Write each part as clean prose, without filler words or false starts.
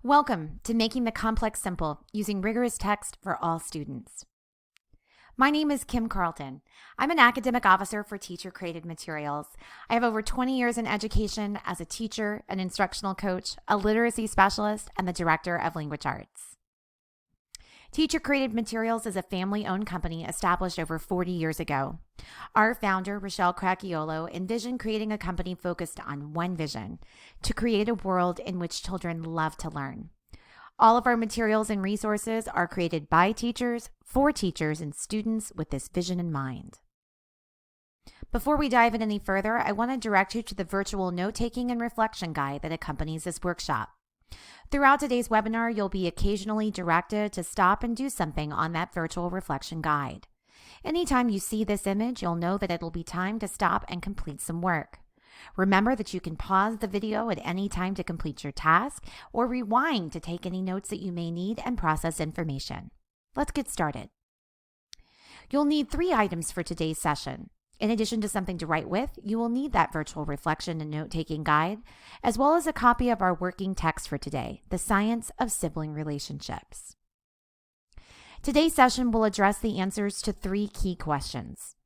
Welcome to Making the Complex Simple, using rigorous text for all students. My name is Kim Carlton. I'm an academic officer for teacher-created materials. I have over 20 years in education as a teacher, an instructional coach, a literacy specialist, and the director of language arts. Teacher-Created Materials is a family-owned company established over 40 years ago. Our founder, Rochelle Cracchiolo, envisioned creating a company focused on one vision: to create a world in which children love to learn. All of our materials and resources are created by teachers, for teachers, and students with this vision in mind. Before we dive in any further, I want to direct you to the virtual note-taking and reflection guide that accompanies this workshop. Throughout today's webinar, you'll be occasionally directed to stop and do something on that virtual reflection guide. Anytime you see this image, you'll know that it'll be time to stop and complete some work. Remember that you can pause the video at any time to complete your task or rewind to take any notes that you may need and process information. Let's get started. You'll need 3 items for today's session. In addition to something to write with, you will need that virtual reflection and note-taking guide, as well as a copy of our working text for today, The Science of Sibling Relationships. Today's session will address the answers to 3 key questions.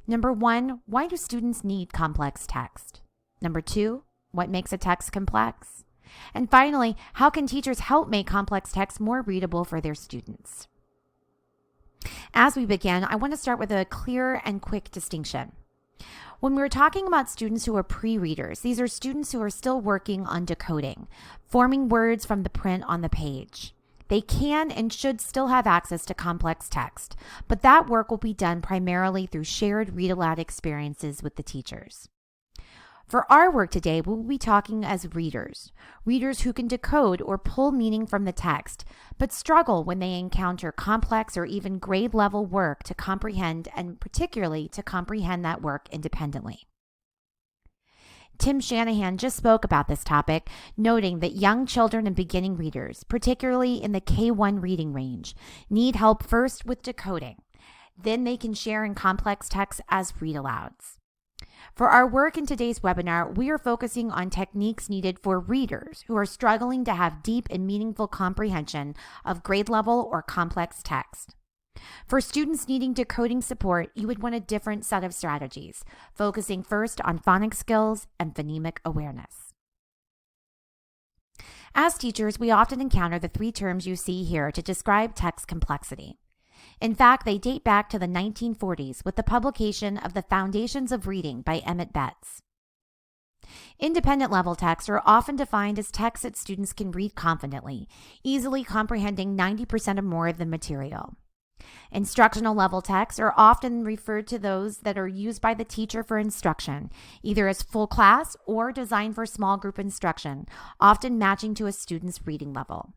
Number 1, why do students need complex text? Number 2, what makes a text complex? And finally, how can teachers help make complex text more readable for their students? As we begin, I want to start with a clear and quick distinction. When we're talking about students who are pre-readers, these are students who are still working on decoding, forming words from the print on the page. They can and should still have access to complex text, but that work will be done primarily through shared read-aloud experiences with the teachers. For our work today, we'll be talking as readers who can decode or pull meaning from the text, but struggle when they encounter complex or even grade-level work to comprehend, and particularly to comprehend that work independently. Tim Shanahan just spoke about this topic, noting that young children and beginning readers, particularly in the K1 reading range, need help first with decoding. Then they can share in complex texts as read-alouds. For our work in today's webinar, we are focusing on techniques needed for readers who are struggling to have deep and meaningful comprehension of grade-level or complex text. For students needing decoding support, you would want a different set of strategies, focusing first on phonics skills and phonemic awareness. As teachers, we often encounter the 3 terms you see here to describe text complexity. In fact, they date back to the 1940s with the publication of The Foundations of Reading by Emmett Betts. Independent level texts are often defined as texts that students can read confidently, easily comprehending 90% or more of the material. Instructional level texts are often referred to those that are used by the teacher for instruction, either as full class or designed for small group instruction, often matching to a student's reading level.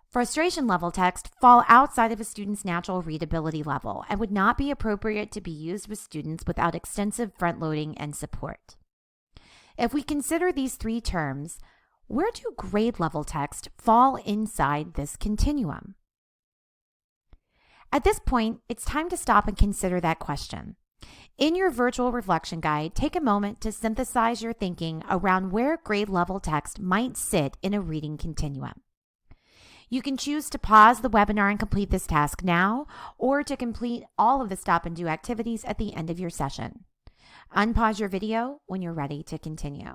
Frustration level text fall outside of a student's natural readability level and would not be appropriate to be used with students without extensive front-loading and support. If we consider these 3 terms, where do grade level text fall inside this continuum? At this point, it's time to stop and consider that question. In your virtual reflection guide, take a moment to synthesize your thinking around where grade level text might sit in a reading continuum. You can choose to pause the webinar and complete this task now, or to complete all of the stop and do activities at the end of your session. Unpause your video when you're ready to continue.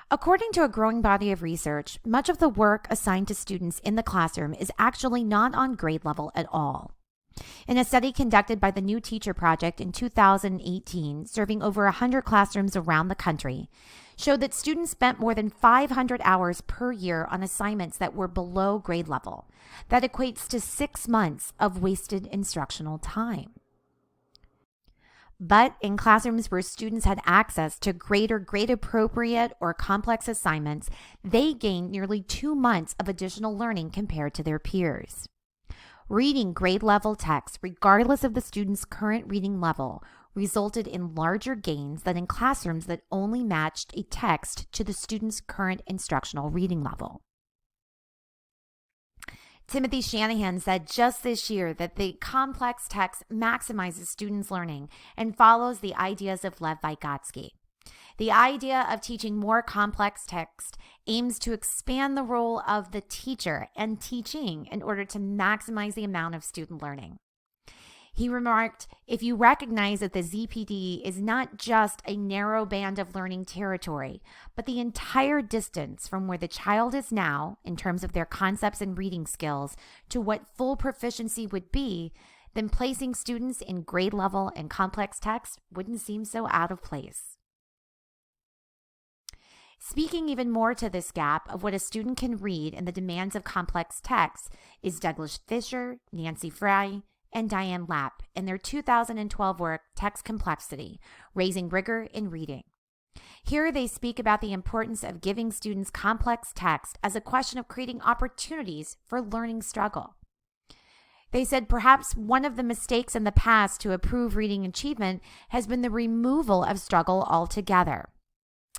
According to a growing body of research, much of the work assigned to students in the classroom is actually not on grade level at all. In a study conducted by the New Teacher Project in 2018, serving over 100 classrooms around the country, showed that students spent more than 500 hours per year on assignments that were below grade level. That equates to 6 months of wasted instructional time. But in classrooms where students had access to greater grade-appropriate or complex assignments, they gained nearly 2 months of additional learning compared to their peers. Reading grade-level text, regardless of the student's current reading level, resulted in larger gains than in classrooms that only matched a text to the student's current instructional reading level. Timothy Shanahan said just this year that the complex text maximizes students' learning and follows the ideas of Lev Vygotsky. The idea of teaching more complex text aims to expand the role of the teacher and teaching in order to maximize the amount of student learning. He remarked, if you recognize that the ZPD is not just a narrow band of learning territory, but the entire distance from where the child is now in terms of their concepts and reading skills to what full proficiency would be, then placing students in grade level and complex text wouldn't seem so out of place. Speaking even more to this gap of what a student can read and the demands of complex text is Douglas Fisher, Nancy Fry, and Diane Lapp in their 2012 work, Text Complexity, Raising Rigor in Reading. Here they speak about the importance of giving students complex text as a question of creating opportunities for learning struggle. They said perhaps one of the mistakes in the past to improve reading achievement has been the removal of struggle altogether.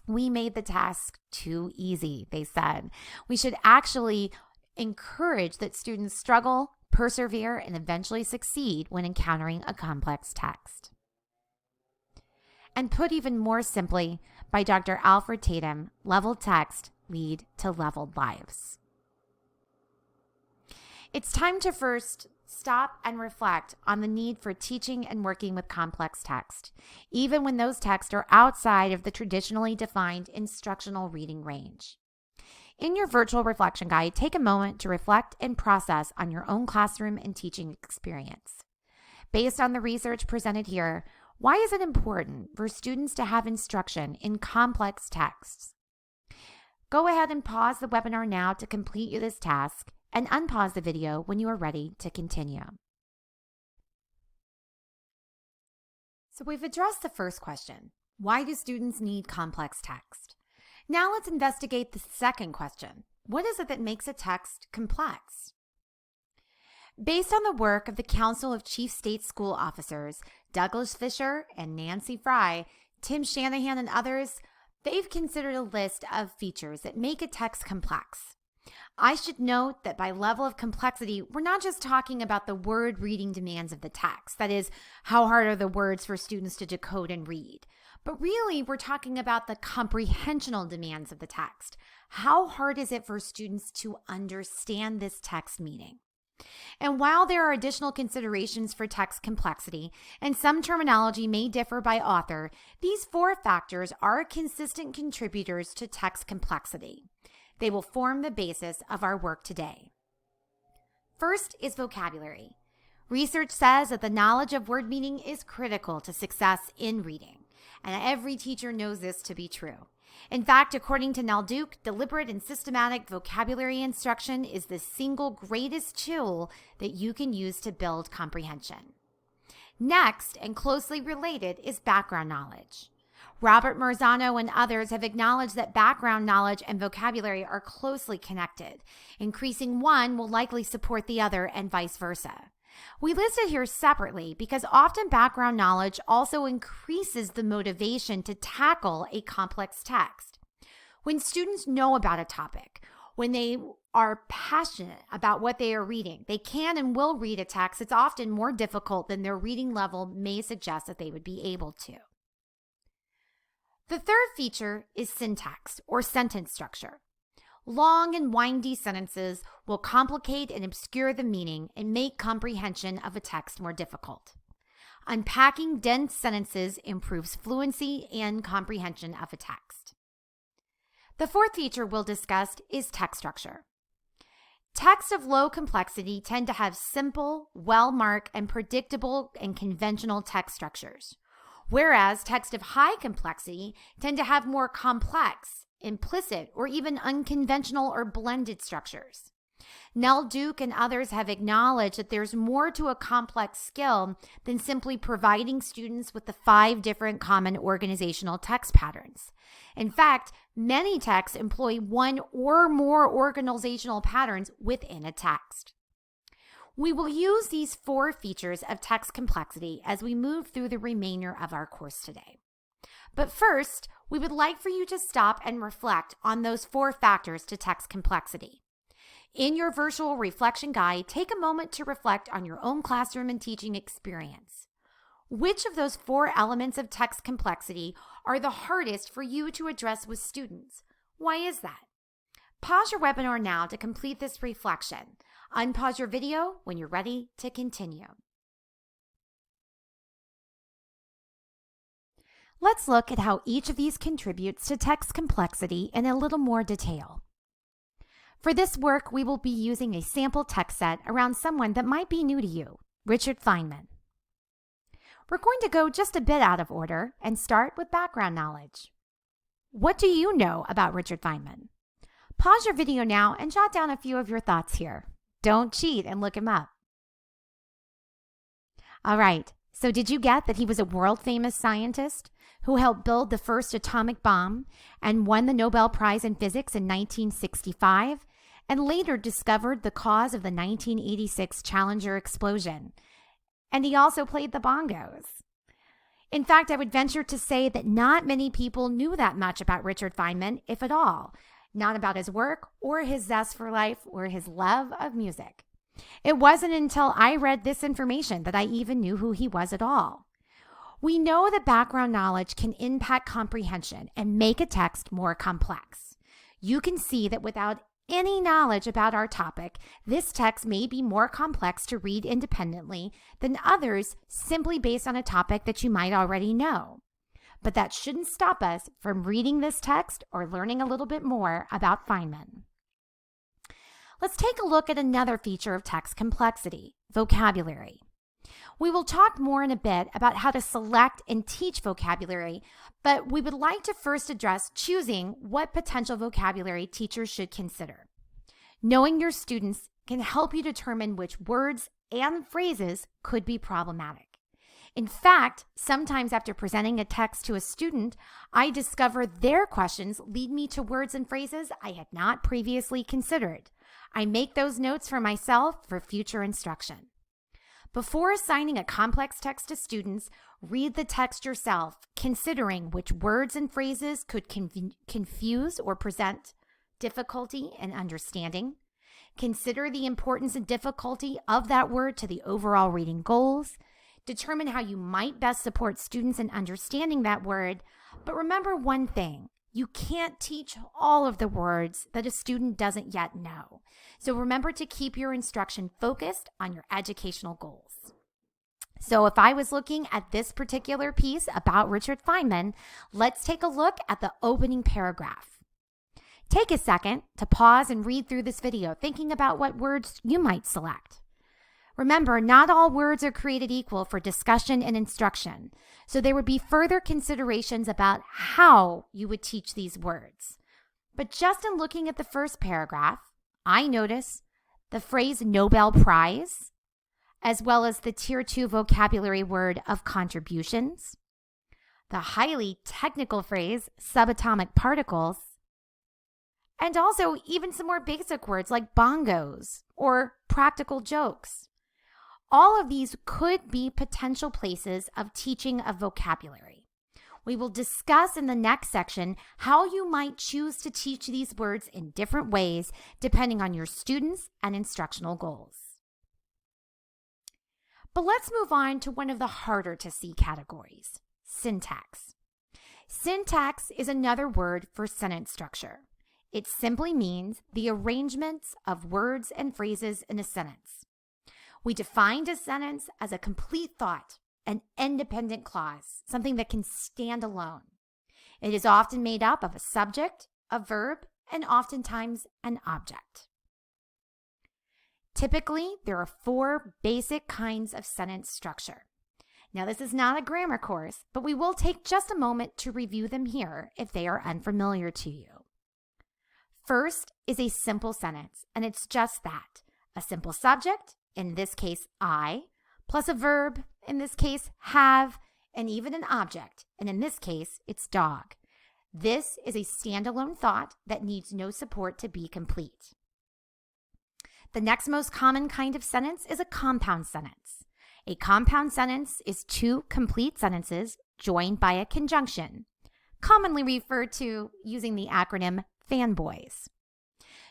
We made the task too easy, they said. We should actually encourage that students struggle, persevere, and eventually succeed when encountering a complex text. And put even more simply by Dr. Alfred Tatum, leveled text lead to leveled lives. It's time to first stop and reflect on the need for teaching and working with complex text, even when those texts are outside of the traditionally defined instructional reading range. In your virtual reflection guide, take a moment to reflect and process on your own classroom and teaching experience. Based on the research presented here, why is it important for students to have instruction in complex texts? Go ahead and pause the webinar now to complete this task and unpause the video when you are ready to continue. So we've addressed the first question. Why do students need complex text? Now let's investigate the second question. What is it that makes a text complex? Based on the work of the Council of Chief State School Officers, Douglas Fisher and Nancy Fry, Tim Shanahan, and others, they've considered a list of features that make a text complex. I should note that by level of complexity, we're not just talking about the word reading demands of the text. That is, how hard are the words for students to decode and read? But really, we're talking about the comprehensional demands of the text. How hard is it for students to understand this text meaning? And while there are additional considerations for text complexity, and some terminology may differ by author, these four factors are consistent contributors to text complexity. They will form the basis of our work today. First is vocabulary. Research says that the knowledge of word meaning is critical to success in reading, and every teacher knows this to be true. In fact, according to Nell Duke, deliberate and systematic vocabulary instruction is the single greatest tool that you can use to build comprehension. Next, and closely related, is background knowledge. Robert Marzano and others have acknowledged that background knowledge and vocabulary are closely connected. Increasing one will likely support the other and vice versa. We list it here separately because often background knowledge also increases the motivation to tackle a complex text. When students know about a topic, when they are passionate about what they are reading, they can and will read a text that's often more difficult than their reading level may suggest that they would be able to. The third feature is syntax or sentence structure. Long and windy sentences will complicate and obscure the meaning and make comprehension of a text more difficult. Unpacking dense sentences improves fluency and comprehension of a text. The fourth feature we'll discuss is text structure. Texts of low complexity tend to have simple, well-marked, and predictable and conventional text structures, whereas texts of high complexity tend to have more complex, implicit, or even unconventional or blended structures. Nell Duke and others have acknowledged that there's more to a complex skill than simply providing students with the 5 different common organizational text patterns. In fact, many texts employ one or more organizational patterns within a text. We will use these 4 features of text complexity as we move through the remainder of our course today. But first, we would like for you to stop and reflect on those 4 factors to text complexity. In your virtual reflection guide, take a moment to reflect on your own classroom and teaching experience. Which of those 4 elements of text complexity are the hardest for you to address with students? Why is that? Pause your webinar now to complete this reflection. Unpause your video when you're ready to continue. Let's look at how each of these contributes to text complexity in a little more detail. For this work, we will be using a sample text set around someone that might be new to you, Richard Feynman. We're going to go just a bit out of order and start with background knowledge. What do you know about Richard Feynman? Pause your video now and jot down a few of your thoughts here. Don't cheat and look him up. All right, so did you get that he was a world-famous scientist who helped build the first atomic bomb and won the Nobel Prize in Physics in 1965 and later discovered the cause of the 1986 Challenger explosion? And he also played the bongos. In fact, I would venture to say that not many people knew that much about Richard Feynman, if at all, not about his work or his zest for life or his love of music. It wasn't until I read this information that I even knew who he was at all. We know that background knowledge can impact comprehension and make a text more complex. You can see that without any knowledge about our topic, this text may be more complex to read independently than others simply based on a topic that you might already know. But that shouldn't stop us from reading this text or learning a little bit more about Feynman. Let's take a look at another feature of text complexity, vocabulary. We will talk more in a bit about how to select and teach vocabulary, but we would like to first address choosing what potential vocabulary teachers should consider. Knowing your students can help you determine which words and phrases could be problematic. In fact, sometimes after presenting a text to a student, I discover their questions lead me to words and phrases I had not previously considered. I make those notes for myself for future instruction. Before assigning a complex text to students, read the text yourself, considering which words and phrases could confuse or present difficulty in understanding. Consider the importance and difficulty of that word to the overall reading goals. Determine how you might best support students in understanding that word. But remember one thing. You can't teach all of the words that a student doesn't yet know. So remember to keep your instruction focused on your educational goals. So if I was looking at this particular piece about Richard Feynman, let's take a look at the opening paragraph. Take a second to pause and read through this video, thinking about what words you might select. Remember, not all words are created equal for discussion and instruction, so there would be further considerations about how you would teach these words. But just in looking at the first paragraph, I notice the phrase Nobel Prize, as well as the Tier 2 vocabulary word of contributions, the highly technical phrase subatomic particles, and also even some more basic words like bongos or practical jokes. All of these could be potential places of teaching of vocabulary. We will discuss in the next section how you might choose to teach these words in different ways depending on your students and instructional goals. But let's move on to one of the harder to see categories, syntax. Syntax is another word for sentence structure. It simply means the arrangements of words and phrases in a sentence. We defined a sentence as a complete thought, an independent clause, something that can stand alone. It is often made up of a subject, a verb, and oftentimes an object. Typically, there are 4 basic kinds of sentence structure. Now, this is not a grammar course, but we will take just a moment to review them here if they are unfamiliar to you. First is a simple sentence, and it's just that, a simple subject, in this case, I, plus a verb, in this case, have, and even an object, and in this case, it's dog. This is a standalone thought that needs no support to be complete. The next most common kind of sentence is a compound sentence. A compound sentence is 2 complete sentences joined by a conjunction, commonly referred to using the acronym fanboys.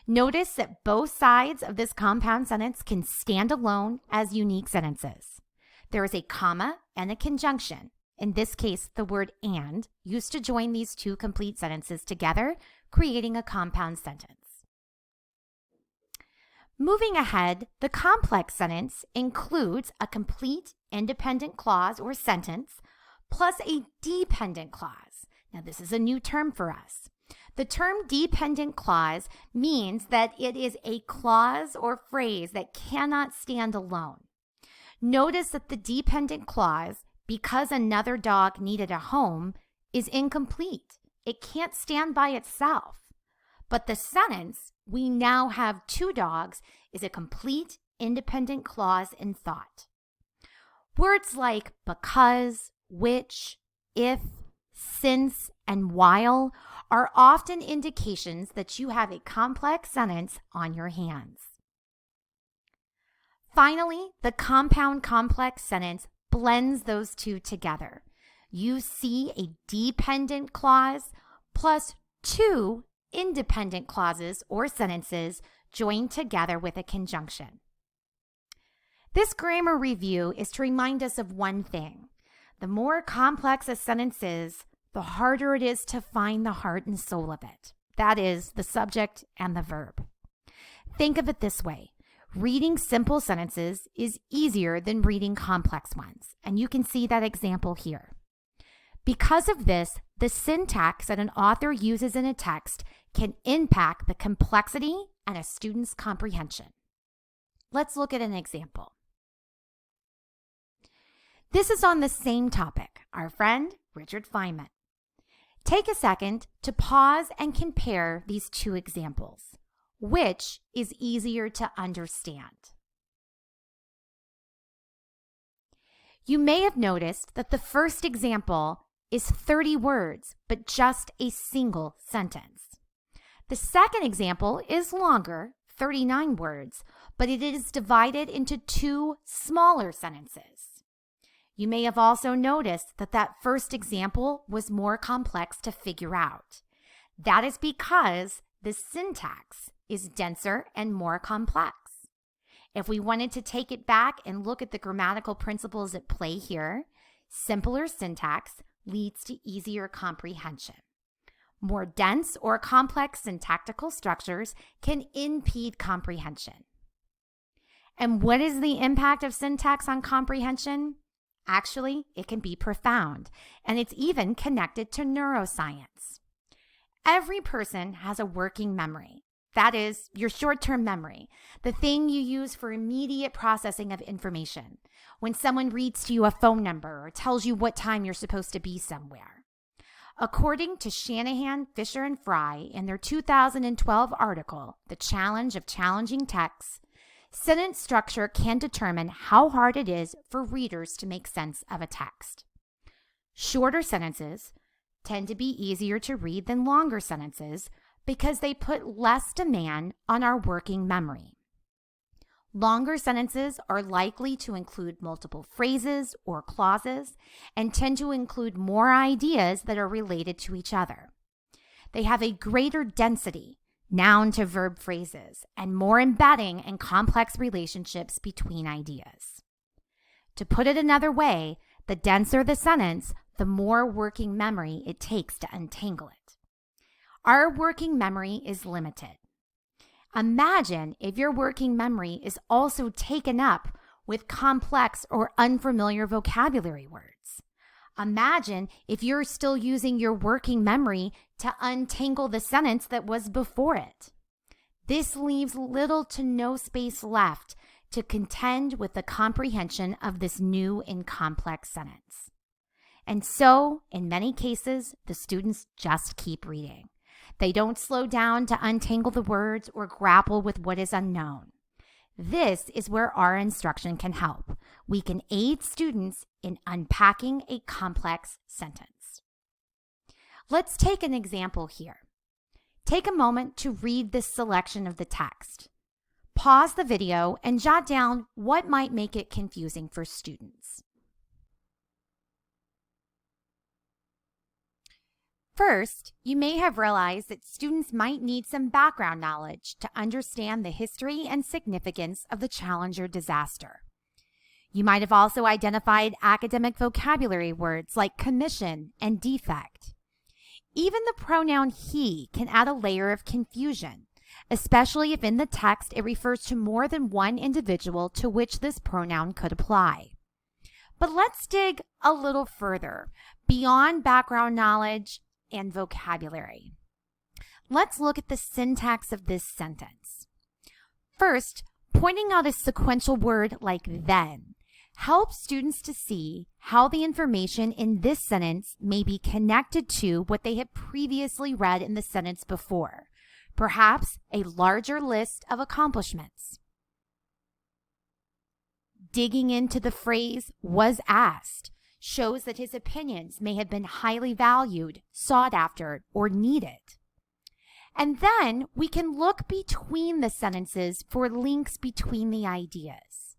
Notice that both sides of this compound sentence can stand alone as unique sentences. There is a comma and a conjunction. In this case, the word and, used to join these two complete sentences together, creating a compound sentence. Moving ahead, the complex sentence includes a complete independent clause or sentence plus a dependent clause. Now, this is a new term for us. The term dependent clause means that it is a clause or phrase that cannot stand alone. Notice that the dependent clause, because another dog needed a home, is incomplete. It can't stand by itself. But the sentence, we now have two dogs, is a complete independent clause in thought. Words like because, which, if, since, and while are often indications that you have a complex sentence on your hands. Finally, the compound complex sentence blends those two together. You see a dependent clause plus two independent clauses or sentences joined together with a conjunction. This grammar review is to remind us of one thing. The more complex a sentence is, the harder it is to find the heart and soul of it. That is, the subject and the verb. Think of it this way. Reading simple sentences is easier than reading complex ones, and you can see that example here. Because of this, the syntax that an author uses in a text can impact the complexity and a student's comprehension. Let's look at an example. This is on the same topic, our friend Richard Feynman. Take a second to pause and compare these two examples. Which is easier to understand? You may have noticed that the first example is 30 words, but just a single sentence. The second example is longer, 39 words, but it is divided into two smaller sentences. You may have also noticed that that first example was more complex to figure out. That is because the syntax is denser and more complex. If we wanted to take it back and look at the grammatical principles at play here, simpler syntax leads to easier comprehension. More dense or complex syntactical structures can impede comprehension. And what is the impact of syntax on comprehension? Actually, it can be profound, and it's even connected to neuroscience. Every person has a working memory. That is, your short-term memory, the thing you use for immediate processing of information. When someone reads to you a phone number or tells you what time you're supposed to be somewhere. According to Shanahan, Fisher, and Fry in their 2012 article, The Challenge of Challenging Texts, sentence structure can determine how hard it is for readers to make sense of a text. Shorter sentences tend to be easier to read than longer sentences because they put less demand on our working memory. Longer sentences are likely to include multiple phrases or clauses and tend to include more ideas that are related to each other. They have a greater density, noun to verb phrases, and more embedding and complex relationships between ideas. To put it another way, the denser the sentence, the more working memory it takes to untangle it. Our working memory is limited. Imagine if your working memory is also taken up with complex or unfamiliar vocabulary words. Imagine if you're still using your working memory to untangle the sentence that was before it. This leaves little to no space left to contend with the comprehension of this new and complex sentence. And so, in many cases, the students just keep reading. They don't slow down to untangle the words or grapple with what is unknown. This is where our instruction can help. We can aid students in unpacking a complex sentence. Let's take an example here. Take a moment to read this selection of the text. Pause the video and jot down what might make it confusing for students. First, you may have realized that students might need some background knowledge to understand the history and significance of the Challenger disaster. You might have also identified academic vocabulary words like commission and defect. Even the pronoun he can add a layer of confusion, especially if in the text it refers to more than one individual to which this pronoun could apply. But let's dig a little further, beyond background knowledge and vocabulary. Let's look at the syntax of this sentence. First, pointing out a sequential word like then helps students to see how the information in this sentence may be connected to what they had previously read in the sentence before, perhaps a larger list of accomplishments. Digging into the phrase was asked shows that his opinions may have been highly valued, sought after, or needed. And then we can look between the sentences for links between the ideas.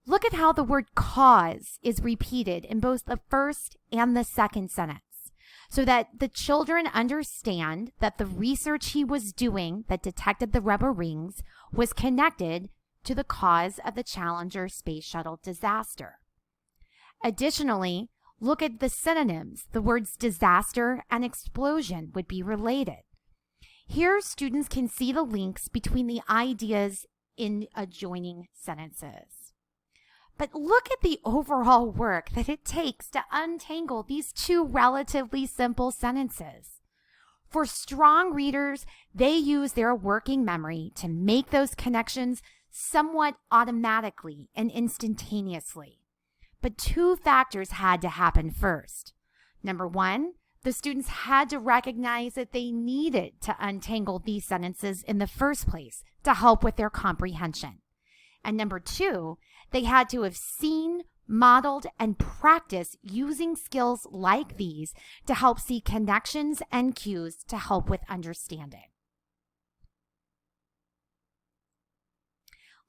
Look at how the word cause is repeated in both the first and the second sentence, so that the children understand that the research he was doing that detected the rubber rings was connected to the cause of the Challenger space shuttle disaster. Additionally, look at the synonyms. The words disaster and explosion would be related. Here, students can see the links between the ideas in adjoining sentences. But look at the overall work that it takes to untangle these two relatively simple sentences. For strong readers, they use their working memory to make those connections somewhat automatically and instantaneously. But two factors had to happen first. Number one, the students had to recognize that they needed to untangle these sentences in the first place to help with their comprehension. And number two, they had to have seen, modeled, and practiced using skills like these to help see connections and cues to help with understanding.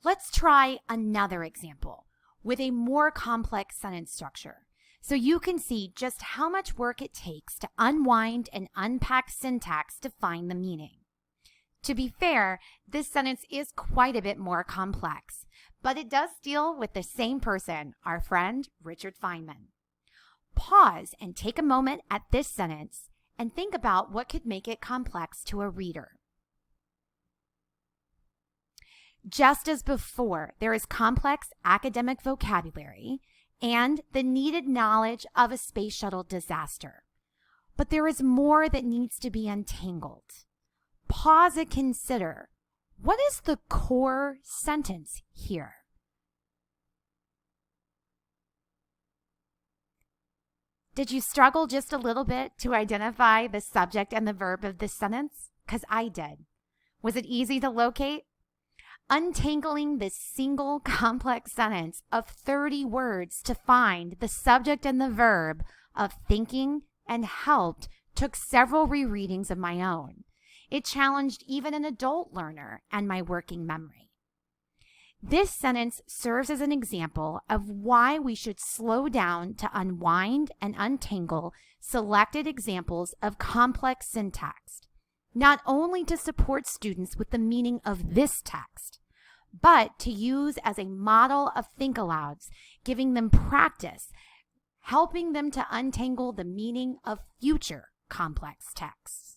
Let's try another example with a more complex sentence structure, so you can see just how much work it takes to unwind and unpack syntax to find the meaning. To be fair, this sentence is quite a bit more complex, but it does deal with the same person, our friend Richard Feynman. Pause and take a moment at this sentence and think about what could make it complex to a reader. Just as before, there is complex academic vocabulary and the needed knowledge of a space shuttle disaster. But there is more that needs to be untangled. Pause and consider, what is the core sentence here? Did you struggle just a little bit to identify the subject and the verb of this sentence? Because I did. Was it easy to locate? Untangling this single complex sentence of 30 words to find the subject and the verb of thinking and helped took several rereadings of my own. It challenged even an adult learner and my working memory. This sentence serves as an example of why we should slow down to unwind and untangle selected examples of complex syntax, not only to support students with the meaning of this text, but to use as a model of think-alouds, giving them practice, helping them to untangle the meaning of future complex texts.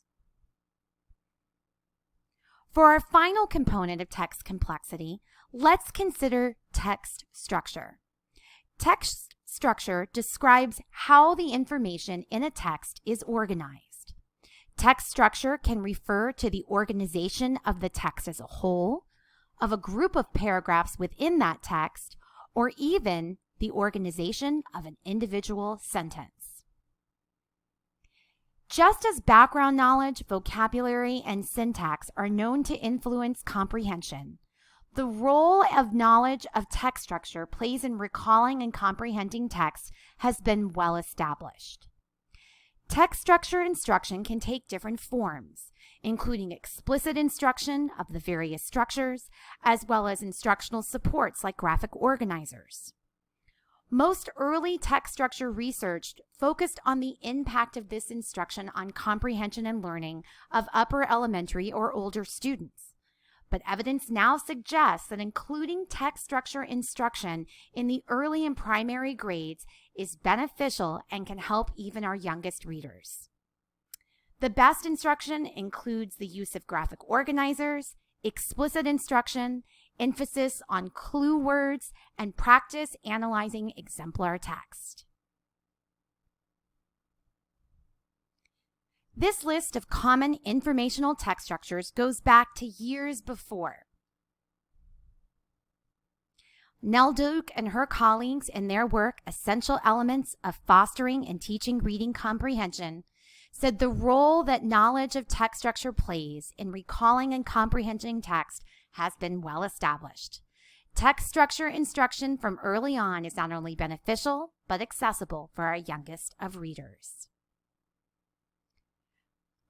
For our final component of text complexity, let's consider text structure. Text structure describes how the information in a text is organized. Text structure can refer to the organization of the text as a whole, of a group of paragraphs within that text, or even the organization of an individual sentence. Just as background knowledge, vocabulary, and syntax are known to influence comprehension, the role of knowledge of text structure plays in recalling and comprehending text has been well established. Text structure instruction can take different forms, including explicit instruction of the various structures, as well as instructional supports like graphic organizers. Most early text structure research focused on the impact of this instruction on comprehension and learning of upper elementary or older students. but evidence now suggests that including text structure instruction in the early and primary grades is beneficial and can help even our youngest readers. The best instruction includes the use of graphic organizers, explicit instruction, emphasis on clue words, and practice analyzing exemplar text. This list of common informational text structures goes back to years before. Nell Duke and her colleagues in their work, Essential Elements of Fostering and Teaching Reading Comprehension, said the role that knowledge of text structure plays in recalling and comprehending text has been well established. Text structure instruction from early on is not only beneficial, but accessible for our youngest of readers.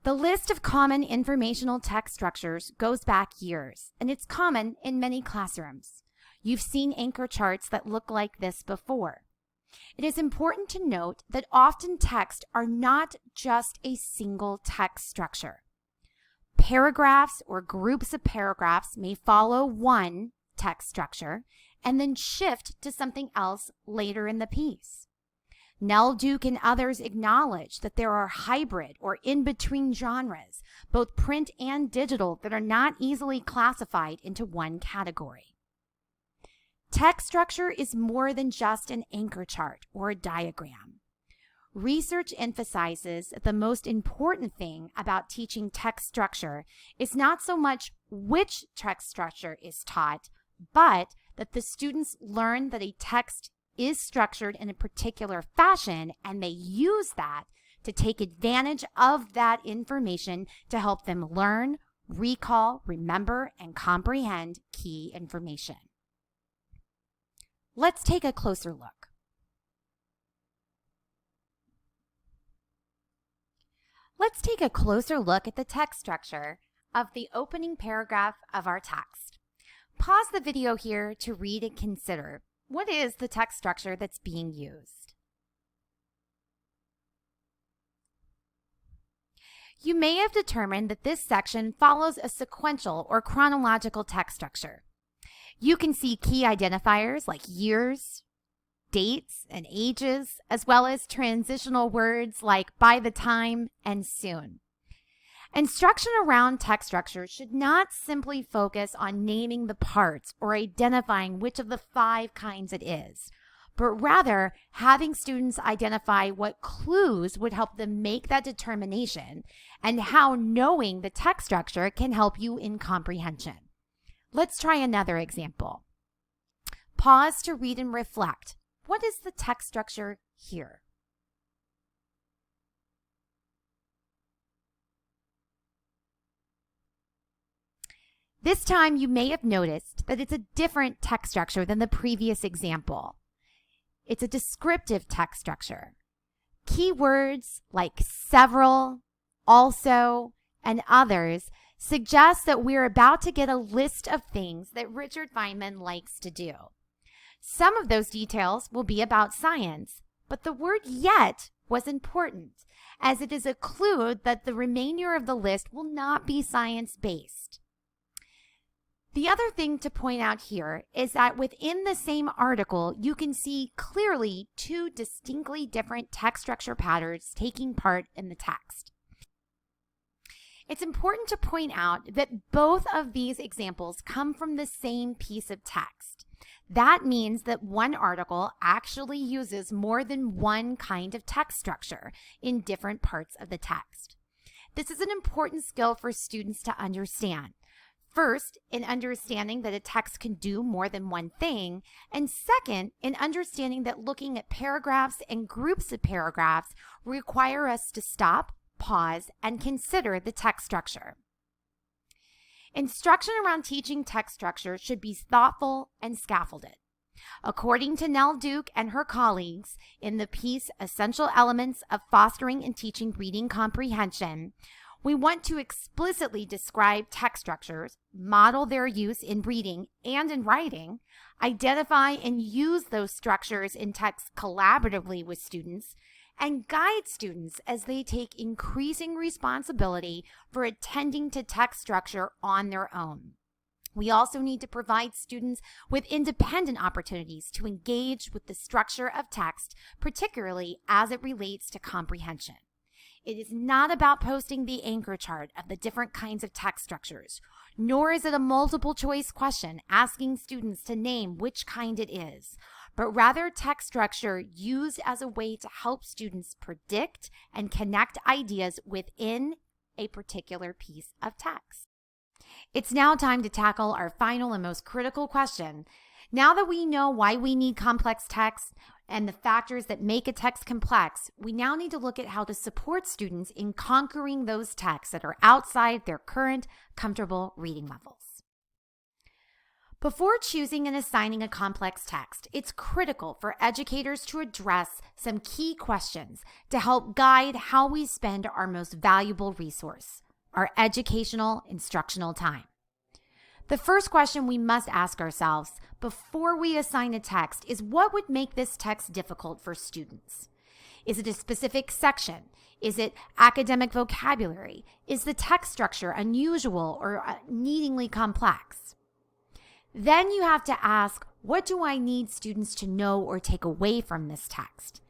The list of common informational text structures goes back years, and it's common in many classrooms. You've seen anchor charts that look like this before. It is important to note that often texts are not just a single text structure. Paragraphs or groups of paragraphs may follow one text structure and then shift to something else later in the piece. Nell Duke and others acknowledge that there are hybrid or in-between genres, both print and digital, that are not easily classified into one category. Text structure is more than just an anchor chart or a diagram. Research emphasizes that the most important thing about teaching text structure is not so much which text structure is taught, but that the students learn that a text is structured in a particular fashion, and they use that to take advantage of that information to help them learn, recall, remember, and comprehend key information. Let's take a closer look. Let's take a closer look at the text structure of the opening paragraph of our text. Pause the video here to read and consider. What is the text structure that's being used? You may have determined that this section follows a sequential or chronological text structure. You can see key identifiers like years, dates, and ages, as well as transitional words like by the time and soon. Instruction around text structure should not simply focus on naming the parts or identifying which of the 5 kinds it is, but rather having students identify what clues would help them make that determination and how knowing the text structure can help you in comprehension. Let's try another example. Pause to read and reflect. What is the text structure here? This time you may have noticed that it's a different text structure than the previous example. It's a descriptive text structure. Keywords like several, also, and others suggest that we're about to get a list of things that Richard Feynman likes to do. Some of those details will be about science, but the word yet was important, as it is a clue that the remainder of the list will not be science-based. The other thing to point out here is that within the same article, you can see clearly 2 distinctly different text structure patterns taking part in the text. It's important to point out that both of these examples come from the same piece of text. That means that one article actually uses more than one kind of text structure in different parts of the text. This is an important skill for students to understand. First, in understanding that a text can do more than one thing, and second, in understanding that looking at paragraphs and groups of paragraphs require us to stop, pause, and consider the text structure. Instruction around teaching text structure should be thoughtful and scaffolded. According to Nell Duke and her colleagues in the piece Essential Elements of Fostering and Teaching Reading Comprehension, we want to explicitly describe text structures, model their use in reading and in writing, identify and use those structures in text collaboratively with students, and guide students as they take increasing responsibility for attending to text structure on their own. We also need to provide students with independent opportunities to engage with the structure of text, particularly as it relates to comprehension. It is not about posting the anchor chart of the different kinds of text structures, nor is it a multiple choice question asking students to name which kind it is, but rather text structure used as a way to help students predict and connect ideas within a particular piece of text. It's now time to tackle our final and most critical question. Now that we know why we need complex text and the factors that make a text complex, we now need to look at how to support students in conquering those texts that are outside their current comfortable reading levels. Before choosing and assigning a complex text, it's critical for educators to address some key questions to help guide how we spend our most valuable resource, our educational instructional time. The first question we must ask ourselves before we assign a text is what would make this text difficult for students? Is it a specific section? Is it academic vocabulary? Is the text structure unusual or needingly complex? Then you have to ask, what do I need students to know or take away from this text?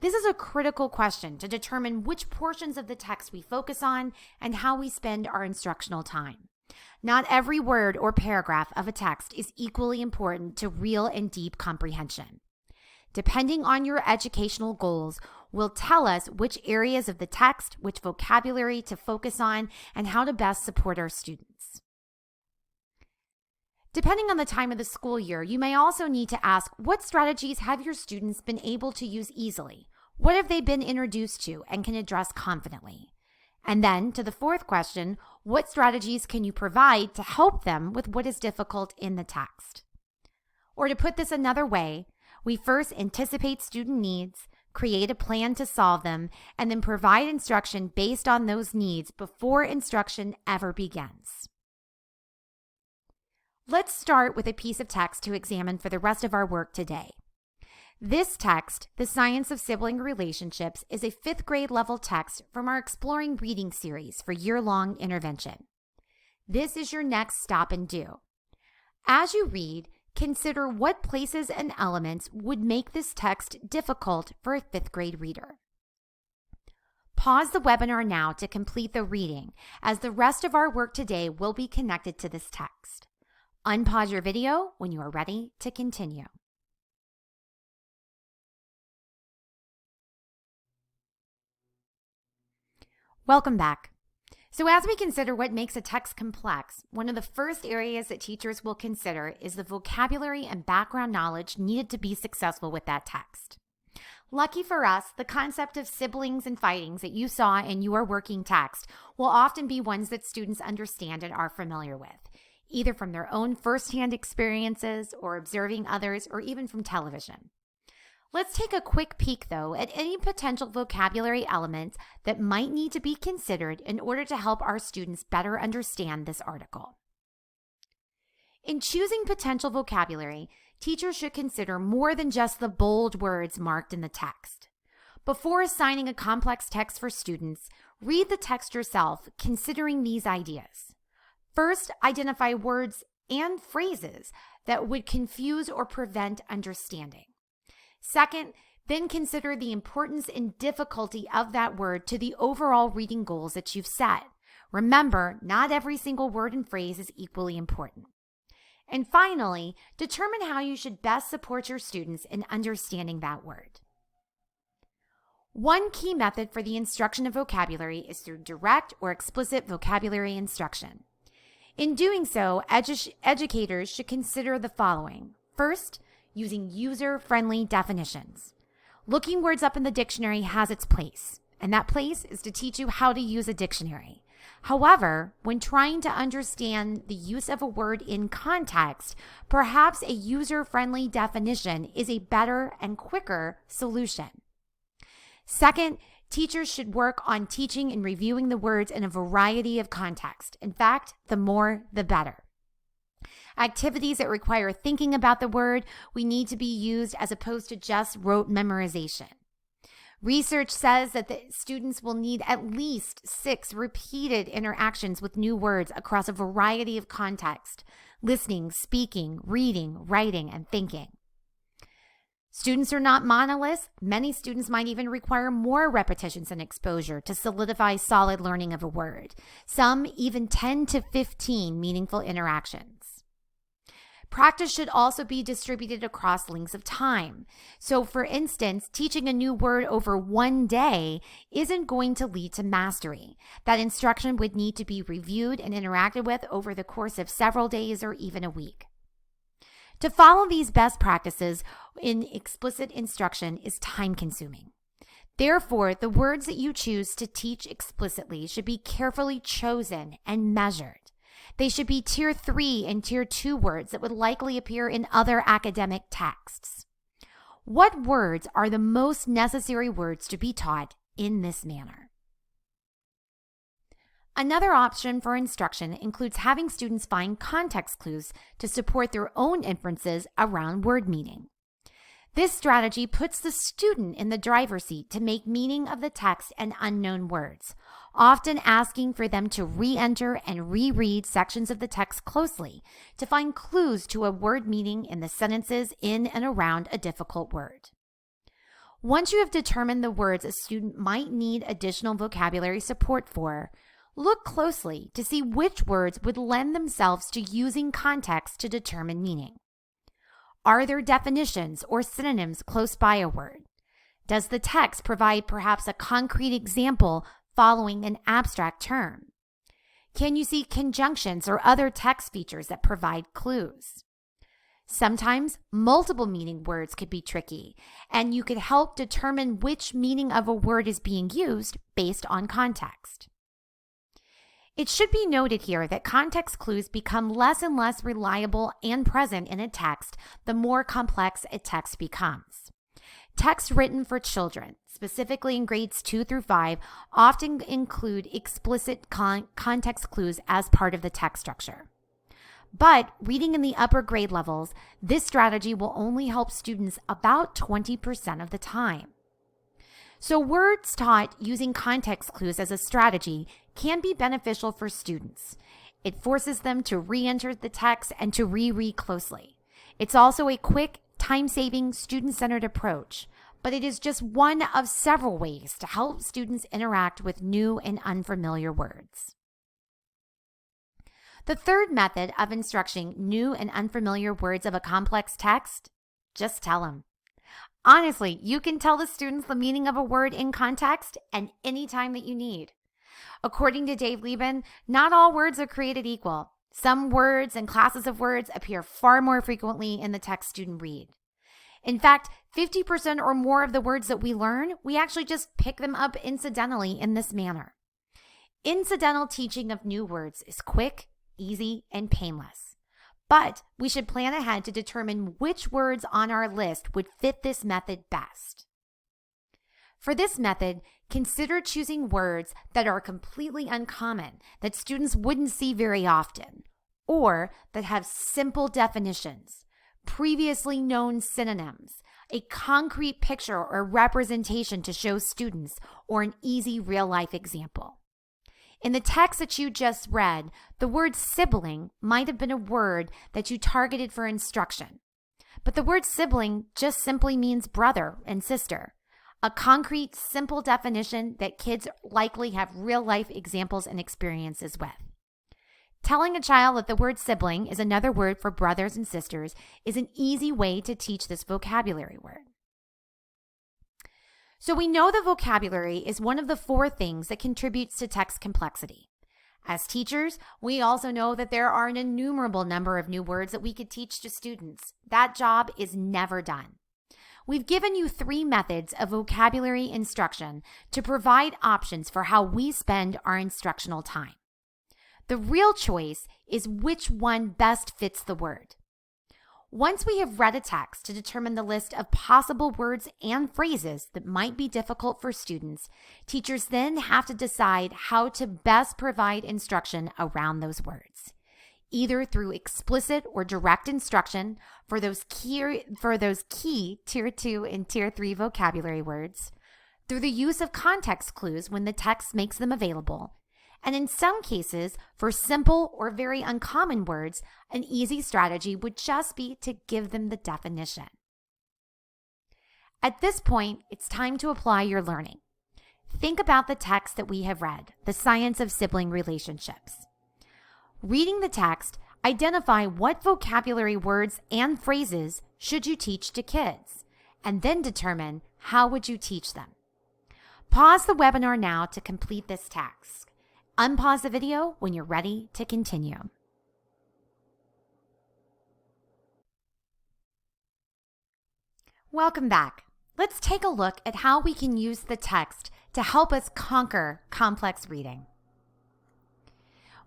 This is a critical question to determine which portions of the text we focus on and how we spend our instructional time. Not every word or paragraph of a text is equally important to real and deep comprehension. Depending on your educational goals, will tell us which areas of the text, which vocabulary to focus on, and how to best support our students. Depending on the time of the school year, you may also need to ask, what strategies have your students been able to use easily? What have they been introduced to and can address confidently? And then to the fourth question, what strategies can you provide to help them with what is difficult in the text? Or to put this another way, we first anticipate student needs, create a plan to solve them, and then provide instruction based on those needs before instruction ever begins. Let's start with a piece of text to examine for the rest of our work today. This text, The Science of Sibling Relationships, is a 5th grade level text from our Exploring Reading series for year-long intervention. This is your next stop and do. As you read, consider what places and elements would make this text difficult for a 5th grade reader. Pause the webinar now to complete the reading, as the rest of our work today will be connected to this text. Unpause your video when you are ready to continue. Welcome back. So as we consider what makes a text complex, one of the first areas that teachers will consider is the vocabulary and background knowledge needed to be successful with that text. Lucky for us, the concept of siblings and fightings that you saw in your working text will often be ones that students understand and are familiar with, either from their own firsthand experiences or observing others or even from television. Let's take a quick peek, though, at any potential vocabulary elements that might need to be considered in order to help our students better understand this article. In choosing potential vocabulary, teachers should consider more than just the bold words marked in the text. Before assigning a complex text for students, read the text yourself, considering these ideas. First, identify words and phrases that would confuse or prevent understanding. Second, then consider the importance and difficulty of that word to the overall reading goals that you've set. Remember, not every single word and phrase is equally important. And finally, determine how you should best support your students in understanding that word. One key method for the instruction of vocabulary is through direct or explicit vocabulary instruction. In doing so, educators should consider the following. First, using user-friendly definitions. Looking words up in the dictionary has its place, and that place is to teach you how to use a dictionary. However, when trying to understand the use of a word in context, perhaps a user-friendly definition is a better and quicker solution. Second, teachers should work on teaching and reviewing the words in a variety of contexts. In fact, the more, the better. Activities that require thinking about the word we need to be used as opposed to just rote memorization. Research says that the students will need at least 6 repeated interactions with new words across a variety of contexts: listening, speaking, reading, writing, and thinking. Students are not monoliths. Many students might even require more repetitions and exposure to solidify solid learning of a word, some even 10 to 15 meaningful interactions. Practice should also be distributed across lengths of time. So, for instance, teaching a new word over one day isn't going to lead to mastery. That instruction would need to be reviewed and interacted with over the course of several days or even a week. To follow these best practices in explicit instruction is time-consuming. Therefore, the words that you choose to teach explicitly should be carefully chosen and measured. They should be Tier 3 and Tier 2 words that would likely appear in other academic texts. What words are the most necessary words to be taught in this manner? Another option for instruction includes having students find context clues to support their own inferences around word meaning. This strategy puts the student in the driver's seat to make meaning of the text and unknown words, often asking for them to re-enter and reread sections of the text closely to find clues to a word meaning in the sentences in and around a difficult word. Once you have determined the words a student might need additional vocabulary support for, look closely to see which words would lend themselves to using context to determine meaning. Are there definitions or synonyms close by a word? Does the text provide perhaps a concrete example following an abstract term? Can you see conjunctions or other text features that provide clues? Sometimes multiple meaning words could be tricky, and you could help determine which meaning of a word is being used based on context. It should be noted here that context clues become less and less reliable and present in a text the more complex a text becomes. Texts written for children, specifically in grades 2 through 5, often include explicit context clues as part of the text structure. But reading in the upper grade levels, this strategy will only help students about 20% of the time. So words taught using context clues as a strategy can be beneficial for students. It forces them to re-enter the text and to reread closely. It's also a quick, time-saving, student-centered approach, but it is just one of several ways to help students interact with new and unfamiliar words. The third method of instructing new and unfamiliar words of a complex text: just tell them. Honestly, you can tell the students the meaning of a word in context and any time that you need. According to Dave Lieben, not all words are created equal. Some words and classes of words appear far more frequently in the text students read. In fact, 50% or more of the words that we learn, we actually just pick them up incidentally in this manner. Incidental teaching of new words is quick, easy, and painless. But we should plan ahead to determine which words on our list would fit this method best. For this method, consider choosing words that are completely uncommon, that students wouldn't see very often, or that have simple definitions, previously known synonyms, a concrete picture or representation to show students, or an easy real-life example. In the text that you just read, the word sibling might have been a word that you targeted for instruction. But the word sibling just simply means brother and sister, a concrete, simple definition that kids likely have real-life examples and experiences with. Telling a child that the word sibling is another word for brothers and sisters is an easy way to teach this vocabulary word. So we know the vocabulary is one of the 4 things that contributes to text complexity. As teachers, we also know that there are an innumerable number of new words that we could teach to students. That job is never done. We've given you 3 methods of vocabulary instruction to provide options for how we spend our instructional time. The real choice is which one best fits the word. Once we have read a text to determine the list of possible words and phrases that might be difficult for students, teachers then have to decide how to best provide instruction around those words, either through explicit or direct instruction for those key Tier 2 and Tier 3 vocabulary words, through the use of context clues when the text makes them available, and in some cases, for simple or very uncommon words, an easy strategy would just be to give them the definition. At this point, it's time to apply your learning. Think about the text that we have read, The Science of Sibling Relationships. Reading the text, identify what vocabulary words and phrases should you teach to kids, and then determine how would you teach them. Pause the webinar now to complete this task. Unpause the video when you're ready to continue. Welcome back. Let's take a look at how we can use the text to help us conquer complex reading.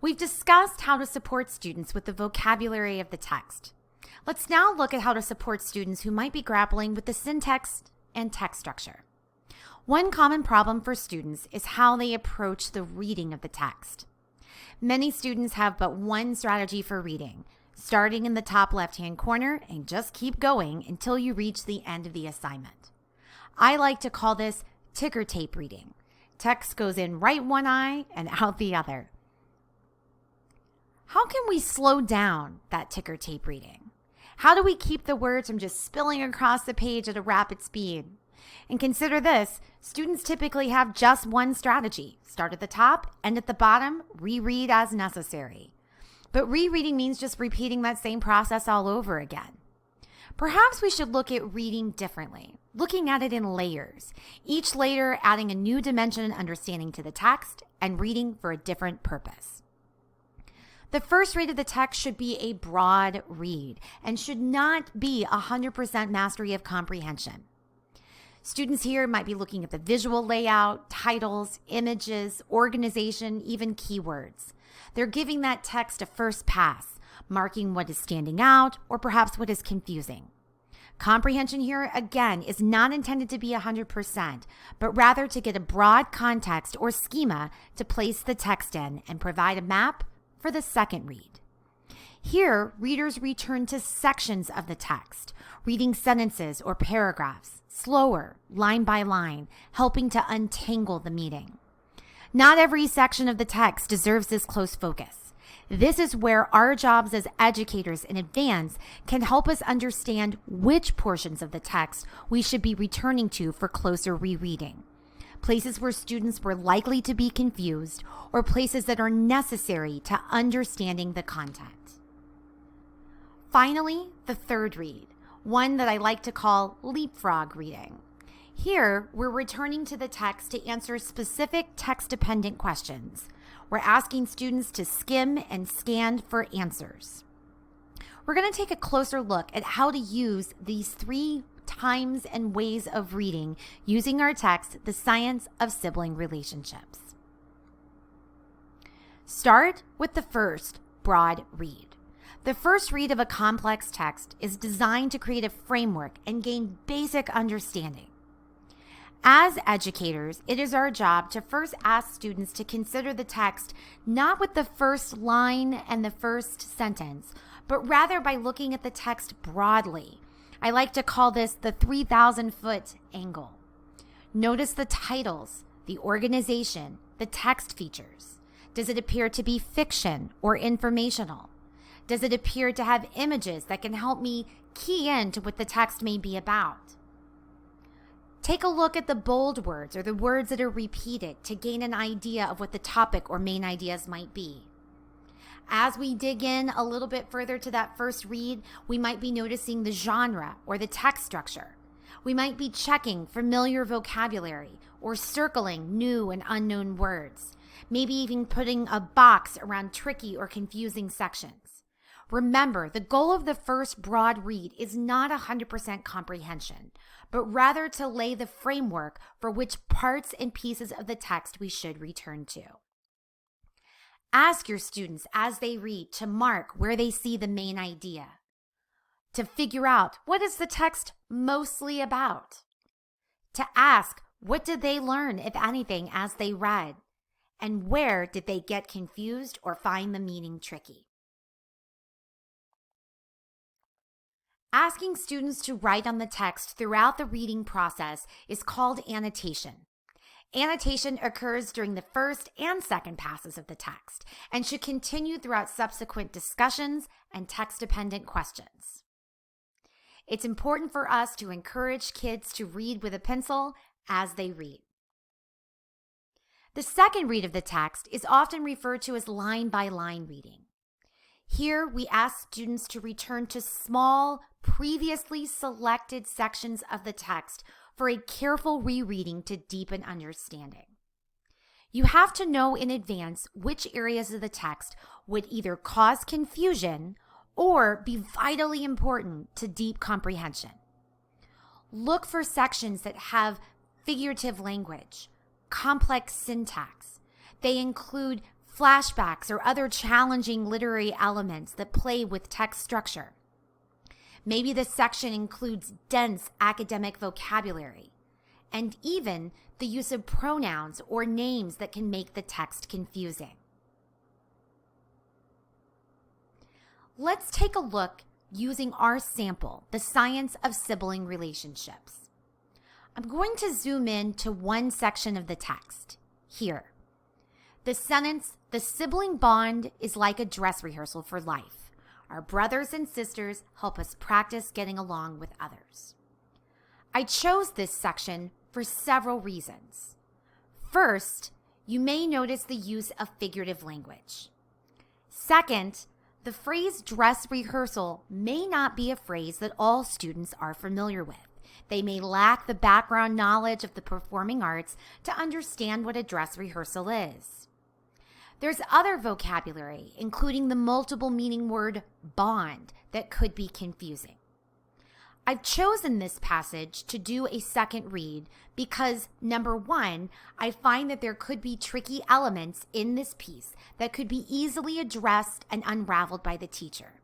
We've discussed how to support students with the vocabulary of the text. Let's now look at how to support students who might be grappling with the syntax and text structure. One common problem for students is how they approach the reading of the text. Many students have but one strategy for reading, starting in the top left-hand corner and just keep going until you reach the end of the assignment. I like to call this ticker tape reading. Text goes in right one eye and out the other. How can we slow down that ticker tape reading? How do we keep the words from just spilling across the page at a rapid speed? And consider this, students typically have just one strategy. Start at the top, end at the bottom, reread as necessary. But rereading means just repeating that same process all over again. Perhaps we should look at reading differently, looking at it in layers, each layer adding a new dimension and understanding to the text and reading for a different purpose. The first read of the text should be a broad read and should not be 100% mastery of comprehension. Students here might be looking at the visual layout, titles, images, organization, even keywords. They're giving that text a first pass, marking what is standing out or perhaps what is confusing. Comprehension here, again, is not intended to be 100%, but rather to get a broad context or schema to place the text in and provide a map for the second read. Here, readers return to sections of the text, reading sentences or paragraphs, slower, line by line, helping to untangle the meaning. Not every section of the text deserves this close focus. This is where our jobs as educators in advance can help us understand which portions of the text we should be returning to for closer rereading. Places where students were likely to be confused, or places that are necessary to understanding the content. Finally, the third read, one that I like to call leapfrog reading. Here, we're returning to the text to answer specific text-dependent questions. We're asking students to skim and scan for answers. We're going to take a closer look at how to use these three times and ways of reading using our text, The Science of Sibling Relationships. Start with the first broad read. The first read of a complex text is designed to create a framework and gain basic understanding. As educators, it is our job to first ask students to consider the text not with the first line and the first sentence, but rather by looking at the text broadly. I like to call this the 3,000-foot angle. Notice the titles, the organization, the text features. Does it appear to be fiction or informational? Does it appear to have images that can help me key in to what the text may be about? Take a look at the bold words or the words that are repeated to gain an idea of what the topic or main ideas might be. As we dig in a little bit further to that first read, we might be noticing the genre or the text structure. We might be checking familiar vocabulary or circling new and unknown words, maybe even putting a box around tricky or confusing sections. Remember, the goal of the first broad read is not 100% comprehension, but rather to lay the framework for which parts and pieces of the text we should return to. Ask your students as they read to mark where they see the main idea, to figure out what is the text mostly about, to ask what did they learn, if anything, as they read, and where did they get confused or find the meaning tricky. Asking students to write on the text throughout the reading process is called annotation. Annotation occurs during the first and second passes of the text and should continue throughout subsequent discussions and text-dependent questions. It's important for us to encourage kids to read with a pencil as they read. The second read of the text is often referred to as line-by-line reading. Here, we ask students to return to small, previously selected sections of the text for a careful rereading to deepen understanding. You have to know in advance which areas of the text would either cause confusion or be vitally important to deep comprehension. Look for sections that have figurative language, complex syntax. They include flashbacks or other challenging literary elements that play with text structure. Maybe the section includes dense academic vocabulary and even the use of pronouns or names that can make the text confusing. Let's take a look using our sample, The Science of Sibling Relationships. I'm going to zoom in to one section of the text, here. The sentence, "The sibling bond is like a dress rehearsal for life. Our brothers and sisters help us practice getting along with others." I chose this section for several reasons. First, you may notice the use of figurative language. Second, the phrase dress rehearsal may not be a phrase that all students are familiar with. They may lack the background knowledge of the performing arts to understand what a dress rehearsal is. There's other vocabulary, including the multiple meaning word bond, that could be confusing. I've chosen this passage to do a second read because, number one, I find that there could be tricky elements in this piece that could be easily addressed and unraveled by the teacher.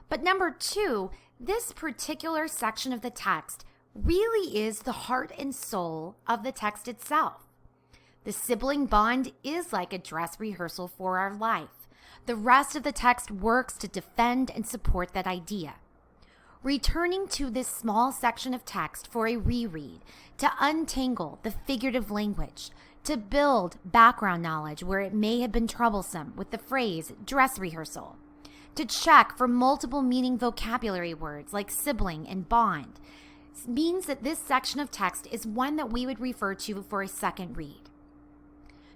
But number two, this particular section of the text really is the heart and soul of the text itself. The sibling bond is like a dress rehearsal for our life. The rest of the text works to defend and support that idea. Returning to this small section of text for a reread, to untangle the figurative language, to build background knowledge where it may have been troublesome with the phrase dress rehearsal, to check for multiple meaning vocabulary words like sibling and bond, means that this section of text is one that we would refer to for a second read.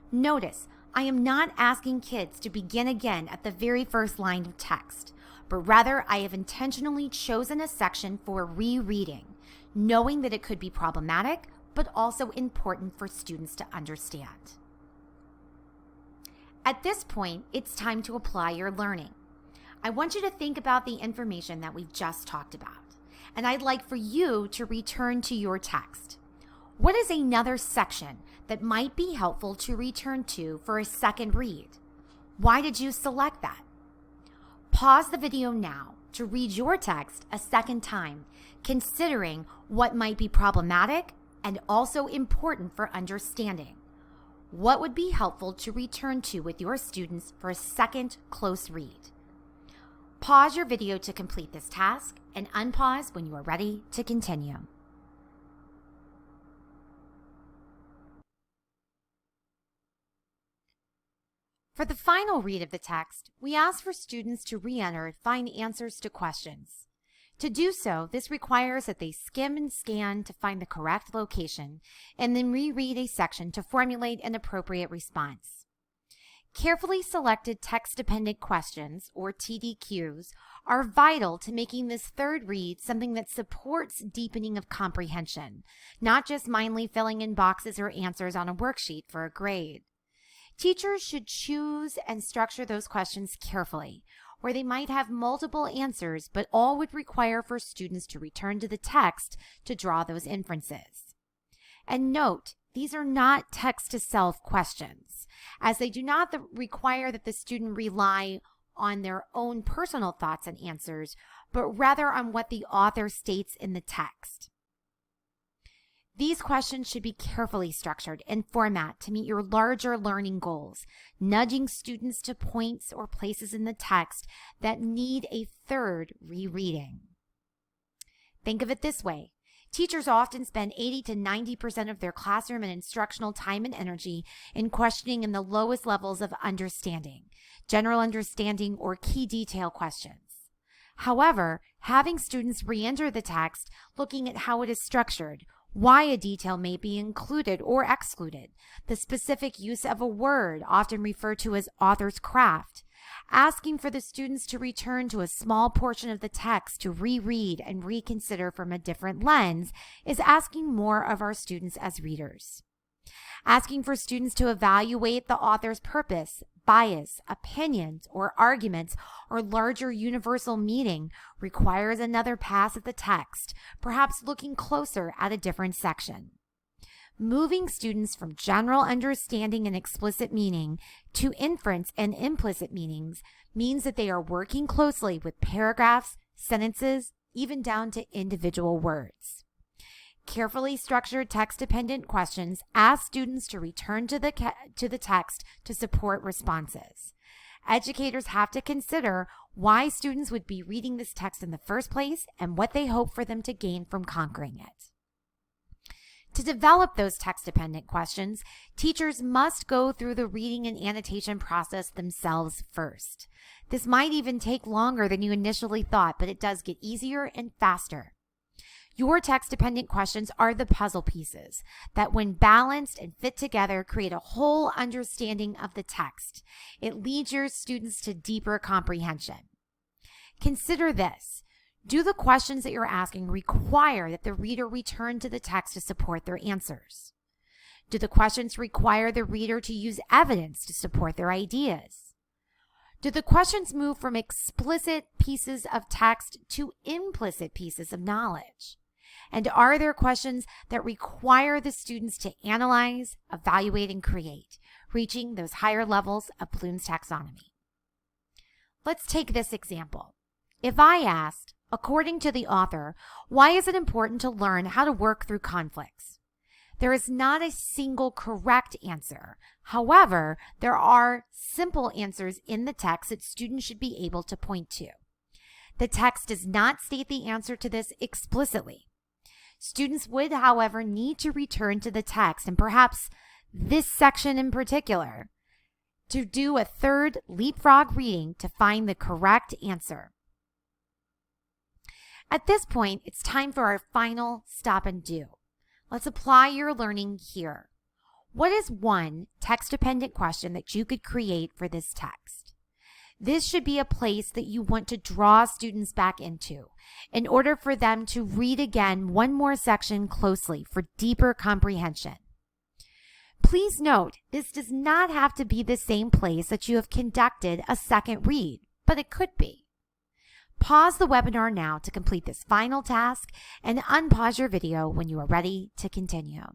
Notice, I am not asking kids to begin again at the very first line of text, but rather I have intentionally chosen a section for rereading, knowing that it could be problematic, but also important for students to understand. At this point, it's time to apply your learning. I want you to think about the information that we've just talked about, and I'd like for you to return to your text. What is another section that might be helpful to return to for a second read? Why did you select that? Pause the video now to read your text a second time, considering what might be problematic and also important for understanding. What would be helpful to return to with your students for a second close read? Pause your video to complete this task and unpause when you are ready to continue. For the final read of the text, we ask for students to re-enter and find answers to questions. To do so, this requires that they skim and scan to find the correct location and then reread a section to formulate an appropriate response. Carefully selected text-dependent questions, or TDQs, are vital to making this third read something that supports deepening of comprehension, not just mindlessly filling in boxes or answers on a worksheet for a grade. Teachers should choose and structure those questions carefully, where they might have multiple answers, but all would require for students to return to the text to draw those inferences. And note, these are not text-to-self questions, as they do not require that the student rely on their own personal thoughts and answers, but rather on what the author states in the text. These questions should be carefully structured and format to meet your larger learning goals, nudging students to points or places in the text that need a third rereading. Think of it this way. Teachers often spend 80 to 90% of their classroom and instructional time and energy in questioning in the lowest levels of understanding, general understanding, or key detail questions. However, having students re-enter the text, looking at how it is structured, why a detail may be included or excluded, the specific use of a word, often referred to as author's craft, asking for the students to return to a small portion of the text to reread and reconsider from a different lens is asking more of our students as readers. Asking for students to evaluate the author's purpose, bias, opinions, or arguments, or larger universal meaning requires another pass at the text, perhaps looking closer at a different section. Moving students from general understanding and explicit meaning to inference and implicit meanings means that they are working closely with paragraphs, sentences, even down to individual words. Carefully structured text-dependent questions ask students to return to the text to support responses. Educators have to consider why students would be reading this text in the first place and what they hope for them to gain from conquering it. To develop those text-dependent questions, teachers must go through the reading and annotation process themselves first. This might even take longer than you initially thought, but it does get easier and faster. Your text-dependent questions are the puzzle pieces that, when balanced and fit together, create a whole understanding of the text. It leads your students to deeper comprehension. Consider this. Do the questions that you're asking require that the reader return to the text to support their answers? Do the questions require the reader to use evidence to support their ideas? Do the questions move from explicit pieces of text to implicit pieces of knowledge? And are there questions that require the students to analyze, evaluate, and create, reaching those higher levels of Bloom's taxonomy? Let's take this example. If I asked, according to the author, why is it important to learn how to work through conflicts? There is not a single correct answer. However, there are simple answers in the text that students should be able to point to. The text does not state the answer to this explicitly. Students would, however, need to return to the text, and perhaps this section in particular, to do a third leapfrog reading to find the correct answer. At this point, it's time for our final stop and do. Let's apply your learning here. What is one text-dependent question that you could create for this text? This should be a place that you want to draw students back into in order for them to read again one more section closely for deeper comprehension. Please note, this does not have to be the same place that you have conducted a second read, but it could be. Pause the webinar now to complete this final task and unpause your video when you are ready to continue.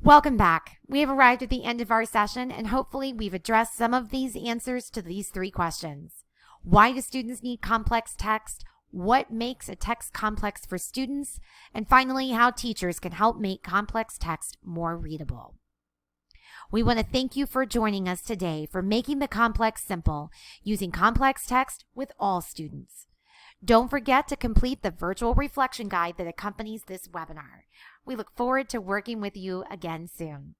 Welcome back. We have arrived at the end of our session, and hopefully we've addressed some of these answers to these three questions. Why do students need complex text? What makes a text complex for students? And finally, how teachers can help make complex text more readable. We want to thank you for joining us today for making the complex simple, using complex text with all students. Don't forget to complete the virtual reflection guide that accompanies this webinar. We look forward to working with you again soon.